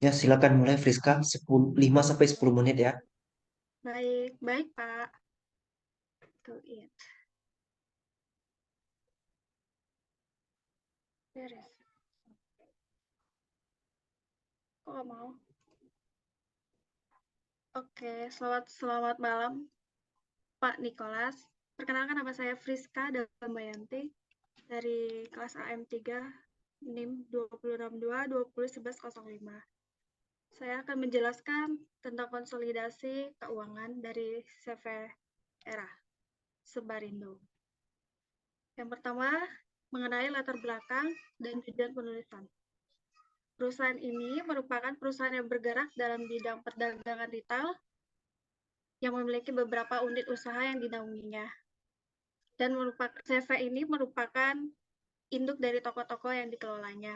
Ya, silakan mulai Friska, 5 sampai 10 menit ya. Baik, baik Pak. Tuh, iya. Beres. Kok nggak mau? Oke, selamat malam Pak Nikolas. Perkenalkan nama saya Friska Dambayanti dari kelas AM3 NIM 2062 Saya akan menjelaskan tentang konsolidasi keuangan dari CV Era Sebarindo. Yang pertama, mengenai latar belakang dan tujuan penulisan. Perusahaan ini merupakan perusahaan yang bergerak dalam bidang perdagangan retail yang memiliki beberapa unit usaha yang dinaunginya. Dan CV ini merupakan induk dari toko-toko yang dikelolanya.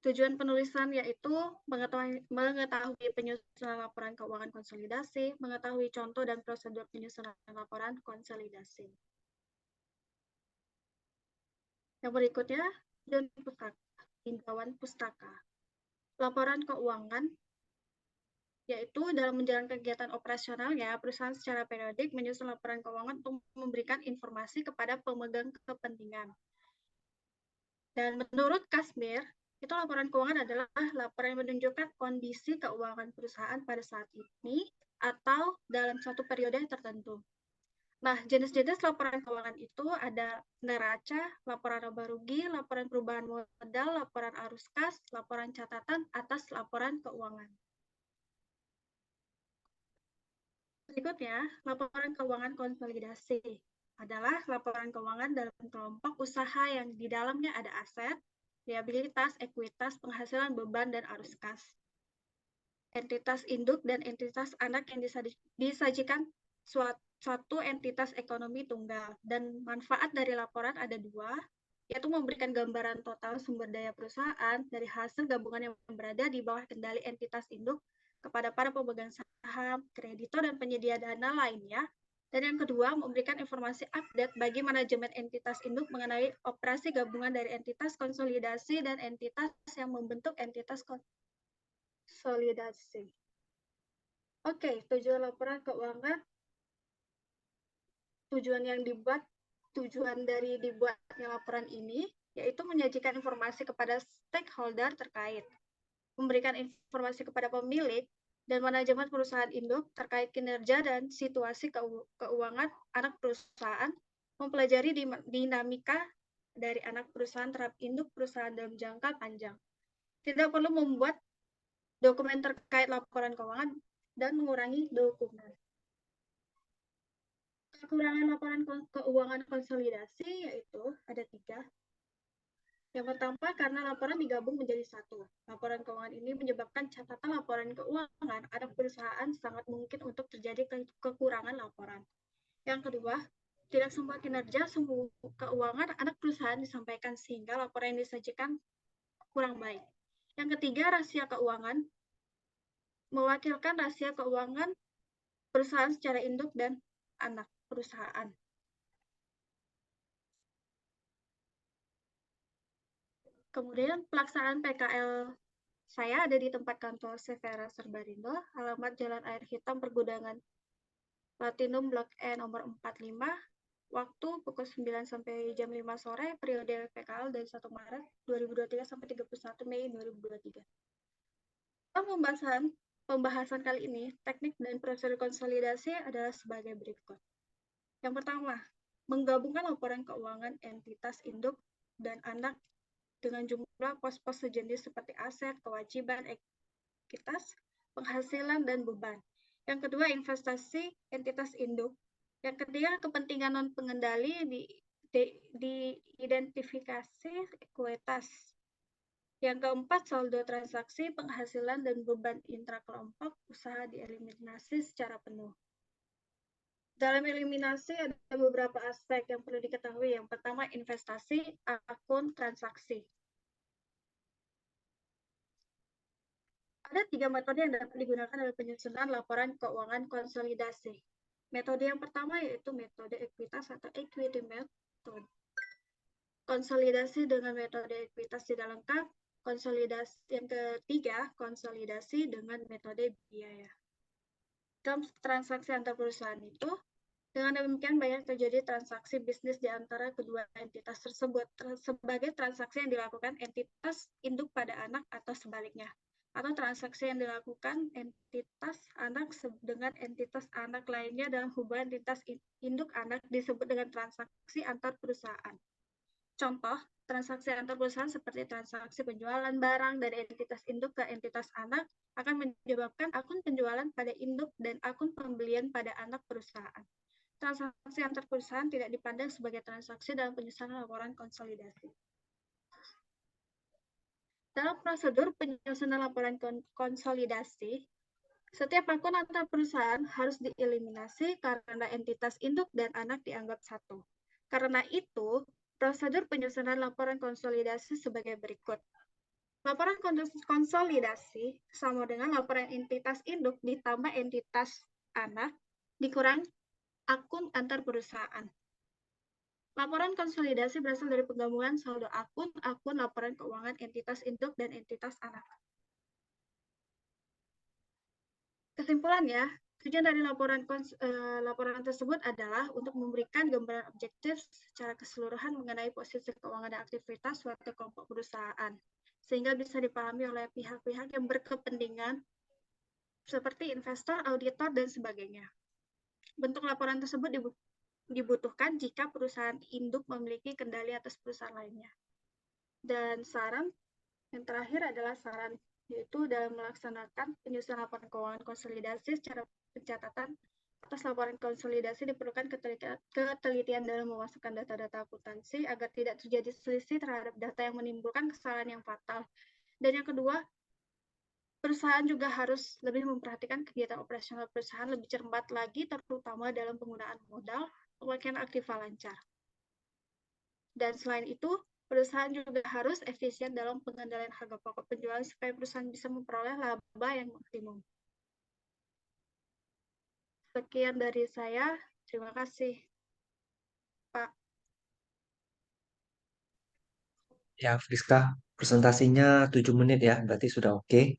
Tujuan penulisan yaitu mengetahui penyusunan laporan keuangan konsolidasi, mengetahui contoh dan prosedur penyusunan laporan konsolidasi. Yang berikutnya, himbauan pustaka. Laporan keuangan yaitu dalam menjalankan kegiatan operasionalnya, perusahaan secara periodik menyusun laporan keuangan untuk memberikan informasi kepada pemegang kepentingan. Dan menurut Kasmir, itu laporan keuangan adalah laporan yang menunjukkan kondisi keuangan perusahaan pada saat ini atau dalam satu periode tertentu. Nah, jenis-jenis laporan keuangan itu ada neraca, laporan laba rugi, laporan perubahan modal, laporan arus kas, laporan catatan atas laporan keuangan. Berikutnya, laporan keuangan konsolidasi adalah laporan keuangan dalam kelompok usaha yang di dalamnya ada aset, liabilitas, ekuitas, penghasilan, beban, dan arus kas. Entitas induk dan entitas anak yang disajikan suatu entitas ekonomi tunggal. Dan manfaat dari laporan ada dua, yaitu memberikan gambaran total sumber daya perusahaan dari hasil gabungan yang berada di bawah kendali entitas induk kepada para pemegang saham, kreditor, dan penyedia dana lainnya. Dan yang kedua, memberikan informasi update bagi manajemen entitas induk mengenai operasi gabungan dari entitas konsolidasi dan entitas yang membentuk entitas konsolidasi. Oke, tujuan laporan keuangan, tujuan dari dibuatnya laporan ini yaitu menyajikan informasi kepada stakeholder terkait, memberikan informasi kepada pemilik dan manajemen perusahaan induk terkait kinerja dan situasi keuangan anak perusahaan, mempelajari dinamika dari anak perusahaan terhadap induk perusahaan dalam jangka panjang. Tidak perlu membuat dokumen terkait laporan keuangan dan mengurangi dokumen. Kekurangan laporan keuangan konsolidasi yaitu ada 3. Yang pertama, karena laporan digabung menjadi satu. Laporan keuangan ini menyebabkan catatan laporan keuangan anak perusahaan sangat mungkin untuk terjadi kekurangan laporan. Yang kedua, tidak semua kinerja semua keuangan anak perusahaan disampaikan sehingga laporan yang disajikan kurang baik. Yang ketiga, rahasia keuangan mewakilkan rahasia keuangan perusahaan secara induk dan anak perusahaan. Kemudian pelaksanaan PKL saya ada di tempat kantor Severa Serbarindo, alamat Jalan Air Hitam Pergudangan Platinum Blok E nomor 45, waktu pukul 9 sampai jam 5 sore, periode PKL dari 1 Maret 2023 sampai 31 Mei 2023. Dalam pembahasan kali ini, teknik dan prosedur konsolidasi adalah sebagai berikut. Yang pertama, menggabungkan laporan keuangan entitas induk dan anak dengan jumlah pos-pos sejenis seperti aset, kewajiban, ekuitas, penghasilan, dan beban. Yang kedua, investasi entitas induk. Yang ketiga, kepentingan non-pengendali diidentifikasi ekuitas. Yang keempat, saldo transaksi, penghasilan, dan beban intrakelompok usaha dieliminasi secara penuh. Dalam eliminasi ada beberapa aspek yang perlu diketahui. Yang pertama, investasi, akun, transaksi. Ada 3 metode yang dapat digunakan dalam penyusunan laporan keuangan konsolidasi. Metode yang pertama yaitu metode ekuitas atau equity method. Konsolidasi dengan metode ekuitas tidak lengkap Yang ketiga, konsolidasi dengan metode biaya. Dalam transaksi antar perusahaan itu, dengan demikian banyak terjadi transaksi bisnis di antara kedua entitas tersebut sebagai transaksi yang dilakukan entitas induk pada anak atau sebaliknya, atau transaksi yang dilakukan entitas anak dengan entitas anak lainnya dalam hubungan entitas induk anak disebut dengan transaksi antar perusahaan. Contoh, transaksi antar perusahaan seperti transaksi penjualan barang dari entitas induk ke entitas anak akan menyebabkan akun penjualan pada induk dan akun pembelian pada anak perusahaan. Transaksi antar perusahaan tidak dipandang sebagai transaksi dalam penyusunan laporan konsolidasi. Dalam prosedur penyusunan laporan konsolidasi, setiap akun antar perusahaan harus dieliminasi karena entitas induk dan anak dianggap satu. Karena itu, prosedur penyusunan laporan konsolidasi sebagai berikut. Laporan konsolidasi sama dengan laporan entitas induk ditambah entitas anak dikurang akun antar perusahaan. Laporan konsolidasi berasal dari penggabungan saldo akun laporan keuangan entitas induk dan entitas anak. Kesimpulannya, tujuan dari laporan tersebut adalah untuk memberikan gambaran objektif secara keseluruhan mengenai posisi keuangan dan aktivitas suatu kelompok perusahaan, sehingga bisa dipahami oleh pihak-pihak yang berkepentingan seperti investor, auditor, dan sebagainya. Bentuk laporan tersebut dibutuhkan jika perusahaan induk memiliki kendali atas perusahaan lainnya. Dan saran yang terakhir adalah saran, yaitu dalam melaksanakan penyusunan laporan keuangan konsolidasi secara pencatatan atas laporan konsolidasi diperlukan ketelitian dalam memasukkan data-data akuntansi agar tidak terjadi selisih terhadap data yang menimbulkan kesalahan yang fatal. Dan yang kedua, perusahaan juga harus lebih memperhatikan kegiatan operasional perusahaan lebih cermat lagi, terutama dalam penggunaan modal, pemakaian aktiva lancar. Dan selain itu, perusahaan juga harus efisien dalam pengendalian harga pokok penjualan supaya perusahaan bisa memperoleh laba yang maksimum. Sekian dari saya. Terima kasih, Pak. Ya, Friska, presentasinya 7 menit ya, berarti sudah oke.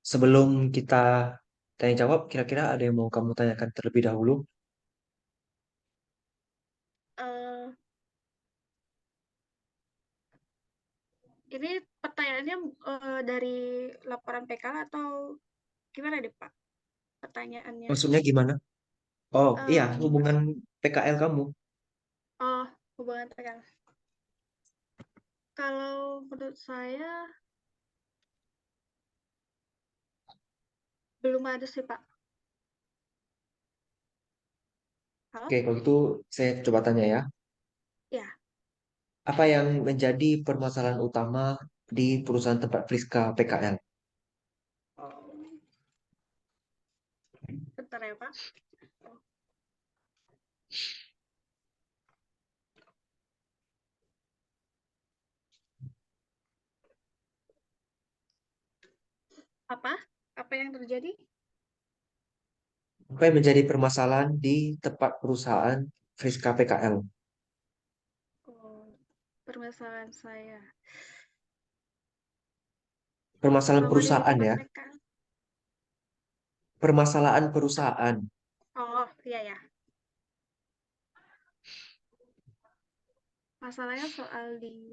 Sebelum kita tanya jawab, kira-kira ada yang mau kamu tanyakan terlebih dahulu? Uh, ini pertanyaannya dari laporan PK atau gimana deh, Pak? Pertanyaannya. Maksudnya gimana? Oh, iya, Um, hubungan PKL kamu. oh, hubungan PK. Kalau menurut saya belum ada sih, Pak. Halo? Oke, kalau gitu saya coba tanya ya. Ya. Apa yang menjadi permasalahan utama di perusahaan tempat Friska PKL? Oh, bentar ya, Pak. Apa? Apa yang terjadi? Apa yang menjadi permasalahan di tempat perusahaan Friska PKL? Oh, permasalahan saya. Permasalahan Selama di perusahaan tempat ya. PK. Permasalahan perusahaan. Oh, iya ya. Masalahnya soal di...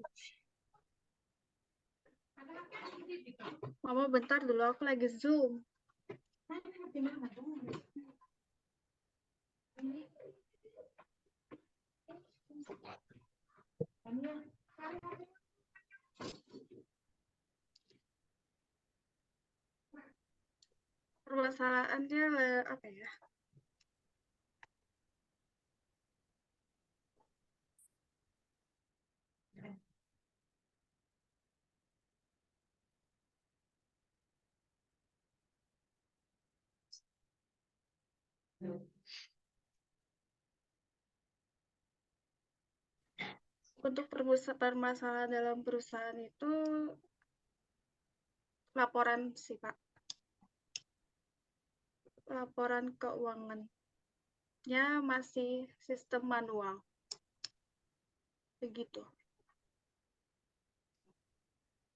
Mama bentar dulu, aku lagi Zoom. Permasalahannya apa ya? Untuk permasalahan dalam perusahaan itu laporan sih, Pak. Laporan keuangannya masih sistem manual. Begitu.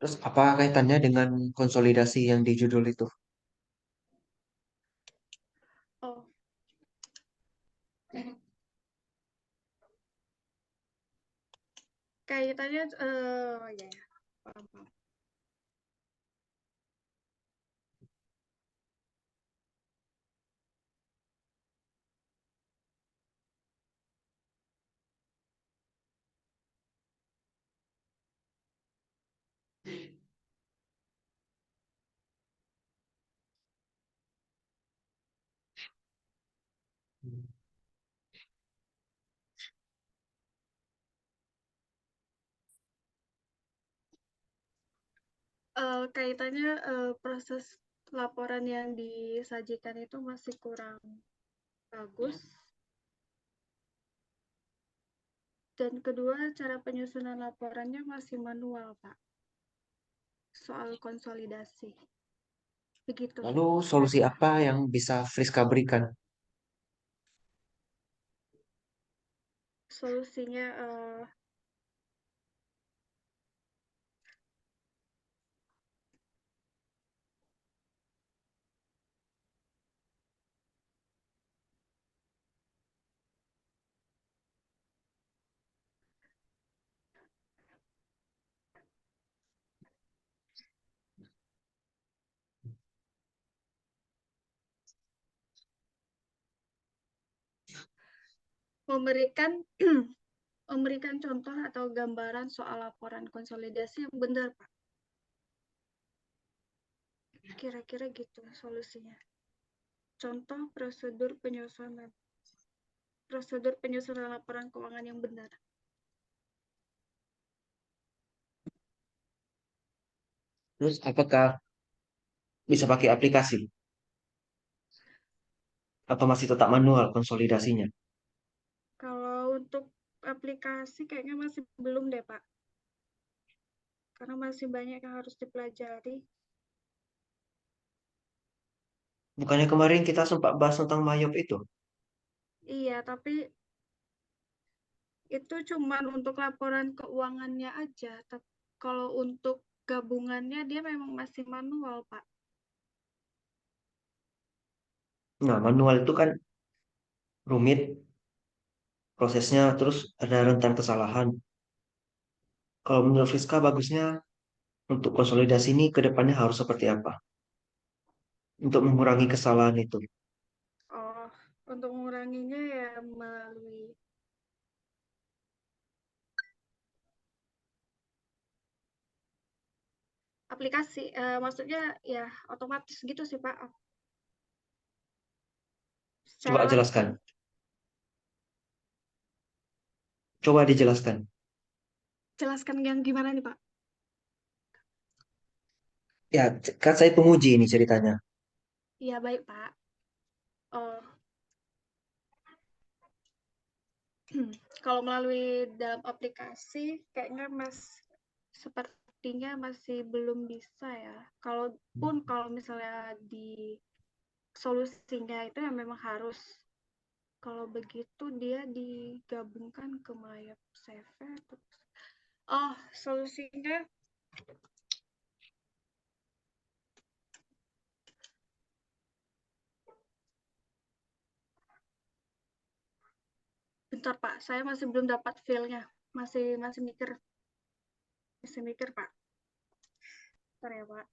Terus apa kaitannya dengan konsolidasi yang di judul itu? Oh, kaitannya, ya, ya, paham, paham. Kaitannya, proses laporan yang disajikan itu masih kurang bagus, dan kedua, cara penyusunan laporannya masih manual, Pak, soal konsolidasi. Begitu, Lalu solusi kira-kira. apa yang bisa Friska berikan? Solusinya, memberikan memberikan contoh atau gambaran soal laporan konsolidasi yang benar, Pak. Kira-kira gitu solusinya. Contoh prosedur penyusunan laporan keuangan yang benar. Terus apakah bisa pakai aplikasi atau masih tetap manual konsolidasinya? Kalau untuk aplikasi kayaknya masih belum deh, Pak. Karena masih banyak yang harus dipelajari. Bukannya kemarin kita sempat bahas tentang Mayop itu? Iya, tapi itu cuman untuk laporan keuangannya aja. Tapi kalau untuk gabungannya dia memang masih manual, Pak. Nah, manual itu kan rumit prosesnya, terus ada rentan kesalahan. Kalau menurut Friska bagusnya untuk konsolidasi ini ke depannya harus seperti apa? Untuk mengurangi kesalahan itu. Oh, untuk menguranginya ya melalui aplikasi. Maksudnya ya otomatis gitu sih, Pak. Secara Coba langsung. jelaskan. Coba dijelaskan. Jelaskan yang gimana nih, Pak? Ya, kan saya penguji ini ceritanya. Iya, baik, Pak. Oh, kalau melalui dalam aplikasi, kayaknya sepertinya masih belum bisa ya. Kalau misalnya di solusinya itu yang memang harus, kalau begitu dia digabungkan ke Mayap CV. Oh, solusinya, bentar Pak, saya masih belum dapat feel-nya. Masih masih mikir Pak. Bentar ya Pak.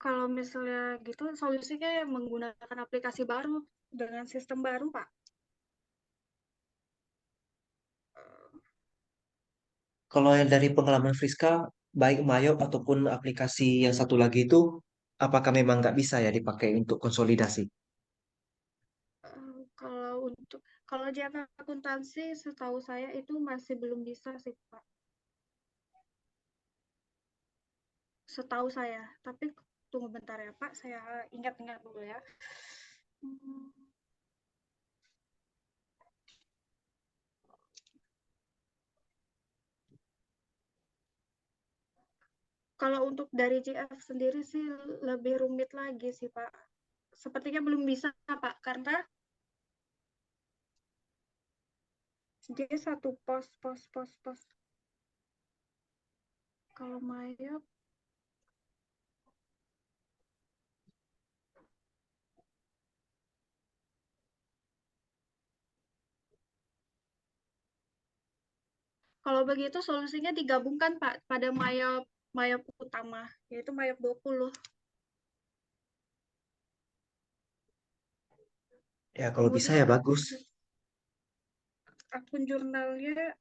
Kalau misalnya gitu, solusinya ya menggunakan aplikasi baru dengan sistem baru, Pak. Kalau yang dari pengalaman Friska, baik Mayop ataupun aplikasi yang satu lagi itu, apakah memang nggak bisa ya dipakai untuk konsolidasi? Kalau jasa akuntansi, setahu saya itu masih belum bisa sih, Pak. Setahu saya. Tapi tunggu bentar ya, Pak. Saya ingat-ingat dulu ya. Hmm, Kalau untuk dari GF sendiri sih lebih rumit lagi sih, Pak. Sepertinya belum bisa, Pak, karena dia satu pos. Kalau Maya, kalau begitu solusinya digabungkan, Pak, pada Maya Maya utama, yaitu Maya 20. Ya kalau bisa Kemudian ya bagus. akun jurnalnya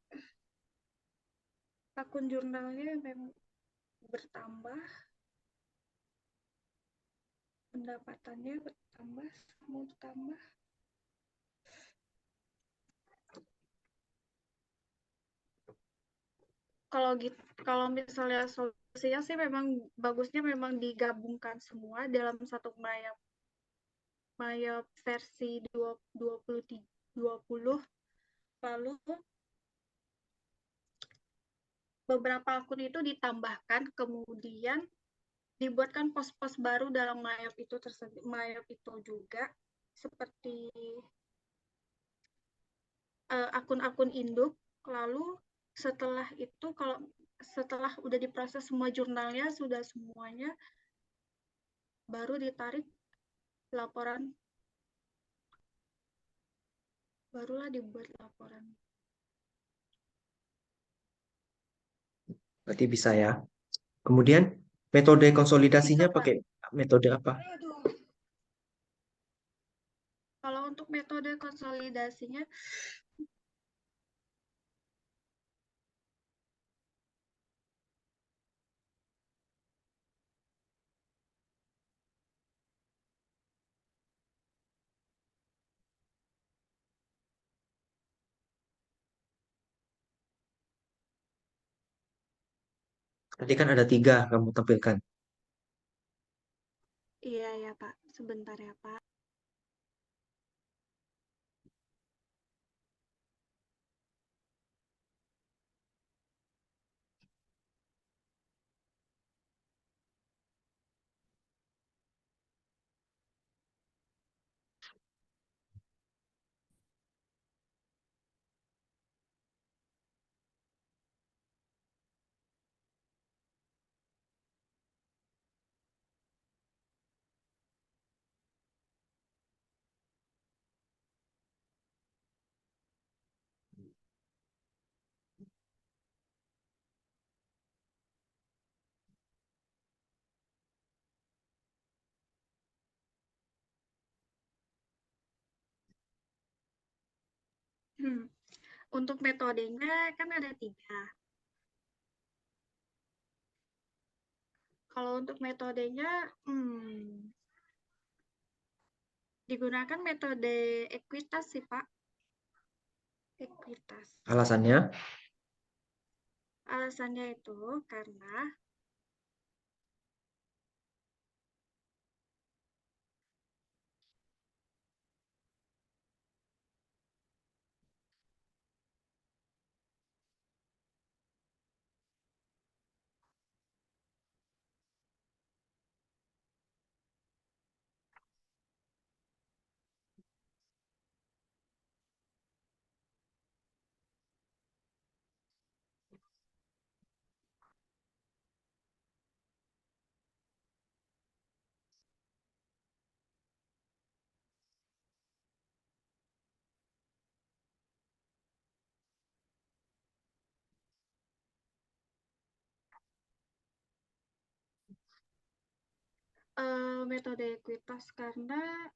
akun jurnalnya memang bertambah, pendapatannya bertambah, mau bertambah. Kalau gitu, kalau misalnya solusinya sih memang bagusnya memang digabungkan semua dalam satu Maya Maya versi 20, lalu beberapa akun itu ditambahkan, kemudian dibuatkan pos-pos baru dalam Mayop itu tersebut, Mayop itu juga seperti akun-akun induk. Lalu setelah itu, kalau setelah udah diproses semua jurnalnya, sudah semuanya, baru ditarik laporan, barulah dibuat laporan. Berarti bisa ya. Kemudian metode Bisa, konsolidasinya Pak. pakai metode apa? Aduh. Kalau untuk metode konsolidasinya, Tadi kan ada tiga kamu tampilkan. iya ya Pak, sebentar ya Pak. Hmm. Untuk metodenya kan ada tiga. Kalau untuk metodenya, digunakan metode ekuitas sih Pak. Ekuitas. Alasannya, Alasannya itu karena metode ekuitas karena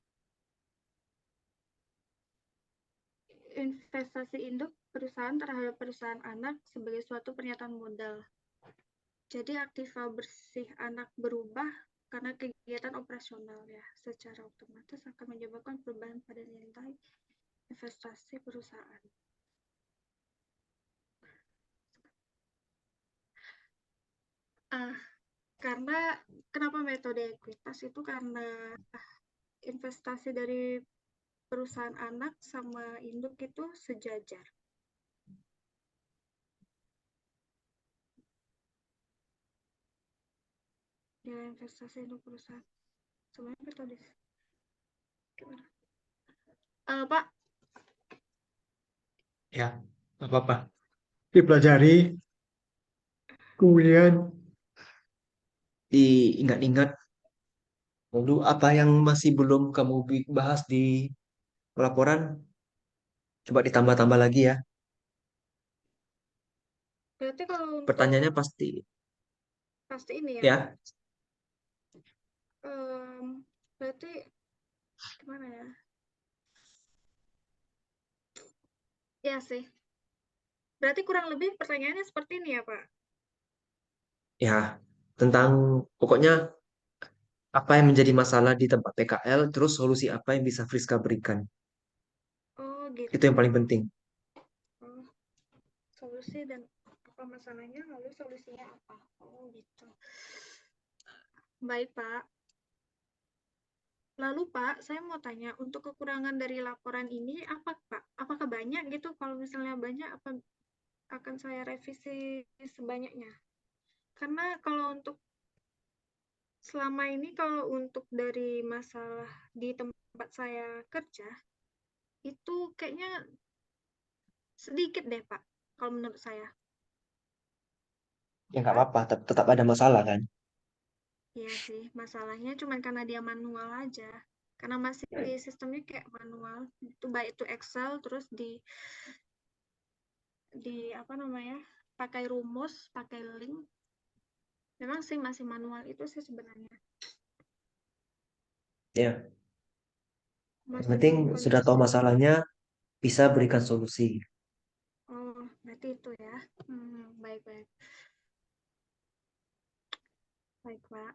investasi induk perusahaan terhadap perusahaan anak sebagai suatu pernyataan modal. Jadi aktiva bersih anak berubah karena kegiatan operasional ya, secara otomatis akan menyebabkan perubahan pada nilai investasi perusahaan. Karena kenapa metode ekuitas itu karena investasi dari perusahaan anak sama induk itu sejajar. Nilai investasi induk perusahaan. Sebenarnya metode gimana? Pak, Ya, nggak apa-apa. Dipelajari, kemudian diingat-ingat. Lalu apa yang masih belum kamu bahas di laporan, coba ditambah-tambah lagi ya. berarti kalau Pertanyaannya untuk pasti ini ya, ya. berarti gimana ya? Ya sih. Berarti kurang lebih pertanyaannya seperti ini ya, Pak? Ya, tentang pokoknya apa yang menjadi masalah di tempat PKL, terus solusi apa yang bisa Friska berikan. Oh, Itu gitu. yang paling penting. Oh, solusi dan apa masalahnya, lalu solusinya apa? Oh, gitu. Baik, Pak. Lalu, Pak, saya mau tanya, untuk kekurangan dari laporan ini apa, Pak? Apakah banyak gitu? Kalau misalnya banyak, apa akan saya revisi sebanyaknya? Karena kalau untuk selama ini, kalau untuk dari masalah di tempat saya kerja, itu kayaknya sedikit deh, Pak, kalau menurut saya. Ya nggak Pak, apa-apa, tetap ada masalah kan. iya sih, masalahnya cuma karena dia manual aja. Karena masih sistemnya kayak manual, itu baik itu Excel, terus di apa namanya, pakai rumus, pakai link. Memang sih masih manual itu sih sebenarnya. Ya, yang Masih penting belum sudah tahu kondusif. masalahnya, bisa berikan solusi. Oh, berarti itu ya. Baik-baik. Baik, Pak.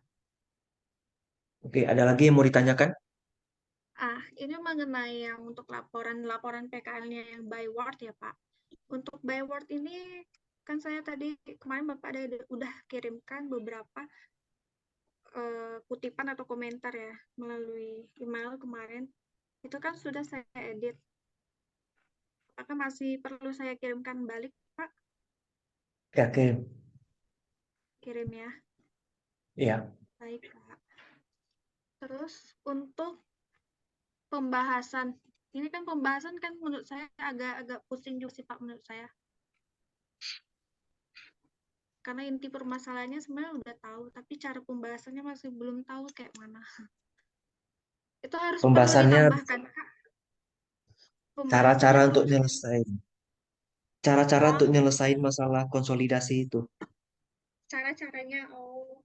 Oke, ada lagi yang mau ditanyakan? Ini mengenai yang untuk laporan PKL-nya yang by word ya, Pak. Untuk by word ini kan saya tadi kemarin Bapak udah kirimkan beberapa kutipan atau komentar ya melalui email kemarin. Itu kan sudah saya edit. Apakah masih perlu saya kirimkan balik, Pak? Ya, oke. Kirim ya. Ya, Baik, Pak. Terus untuk pembahasan. Ini kan pembahasan kan menurut saya agak-agak pusing juga sih, Pak, menurut saya. Karena inti permasalahannya sebenarnya udah tahu, tapi cara pembahasannya masih belum tahu kayak mana. Itu harus perlu pembahasannya, ditambahkan, Kak. cara-cara Pembahasannya untuk harusnya, nyelesain. Cara-cara oh, untuk nyelesain masalah konsolidasi itu. cara-caranya, oh,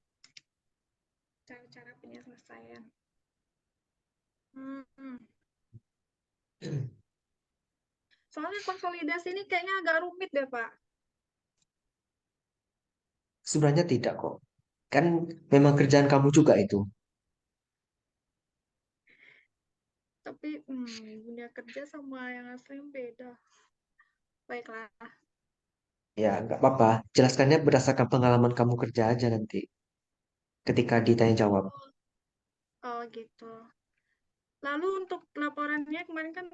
cara-cara penyelesaian. Hmm. Soalnya konsolidasi ini kayaknya agak rumit deh, Pak. Sebenarnya tidak kok. Kan memang kerjaan kamu juga itu. Tapi dunia kerja sama yang asli beda. Baiklah. Ya, nggak apa-apa. Jelaskannya berdasarkan pengalaman kamu kerja aja nanti. Ketika ditanya jawab. Oh, gitu. Lalu untuk laporannya kemarin kan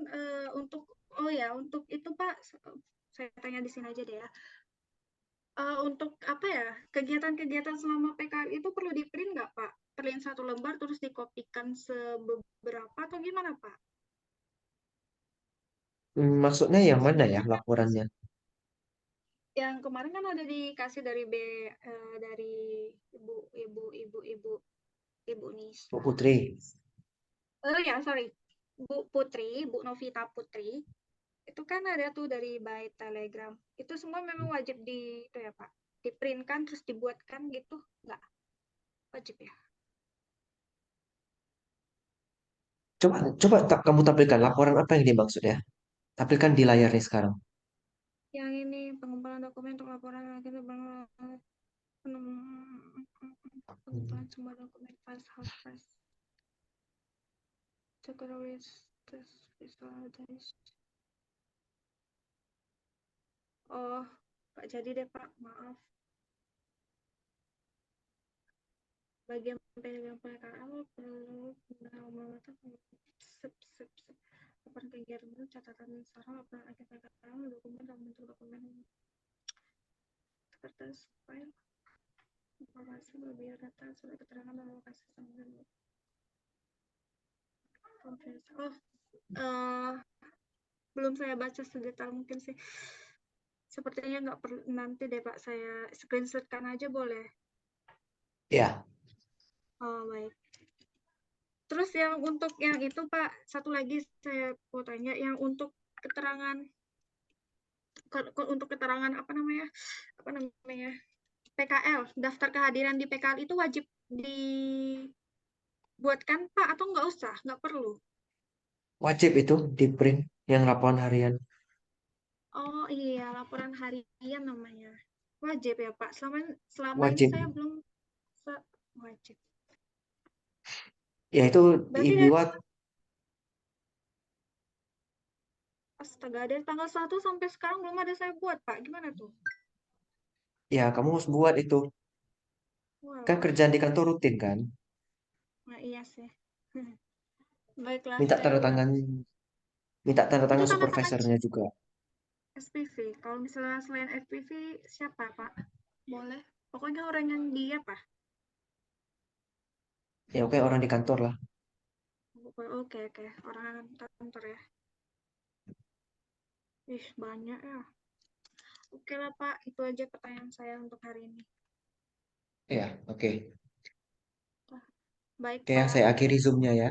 oh ya, untuk itu Pak, saya tanya di sini aja deh ya. Untuk apa ya, kegiatan-kegiatan selama PKL itu perlu di-print nggak, Pak? Print satu lembar terus dikopikan sebeberapa atau gimana, Pak? Maksudnya yang mana ya Soalnya kan laporannya? yang kemarin kan ada dikasih dari ibu ibu ibu ibu ibu Bu Nisa. Putri. Oh ya, sorry. Bu Putri, Bu Novita Putri. Itu kan ada tuh dari by Telegram. Itu semua memang wajib di itu ya, Pak. Di-print kan terus dibuatkan gitu? Nggak wajib ya? Coba, coba kamu tampilkan laporan apa yang dimaksud ya. Tampilkan di layar nih sekarang. Yang ini pengumpulan dokumen untuk laporan akhir pengumpulan semua dokumen pas harvest secretaries visualization. Oh, nggak jadi deh Pak, maaf. Bagian pegang PKL perlu pengalaman sep sep sep laporan kegiatan catatan sarana laporan akhir PKL dokumen dalam bentuk dokumen kertas file informasi lebih data surat keterangan dan lokasi sambil oh uh, belum saya baca sedetail mungkin sih. Sepertinya nggak perlu, nanti deh Pak, saya screenshotkan aja boleh? Ya, Oh, baik. Terus yang untuk yang itu Pak, satu lagi saya mau tanya, yang untuk keterangan untuk keterangan apa namanya PKL, daftar kehadiran di PKL itu wajib dibuatkan Pak atau nggak usah, nggak perlu? wajib itu di print yang laporan harian. Oh iya, laporan harian namanya. Wajib ya Pak. Selama selama ini Wajib. saya belum wajib. Ya itu Berarti dari dibuat. astaga, dari tanggal 1 sampai sekarang belum ada saya buat, Pak. Gimana tuh? Ya kamu harus buat itu. Kan Walah, kerjaan di kantor rutin kan. nah iya sih. Baiklah, Minta saya tanda ulang. tangan, minta tanda Itu tangan tanda tangan supervisornya juga. SPV. Kalau misalnya selain SPV, siapa, Pak? Boleh. Pokoknya orang yang dia, Pak. Ya oke orang di kantor lah. Oke, oke. Orang kantor ya. Ih, banyak ya. Oke lah, Pak. Itu aja pertanyaan saya untuk hari ini. Ya oke. Baik, Oke ya Pak. saya akhiri zoomnya ya.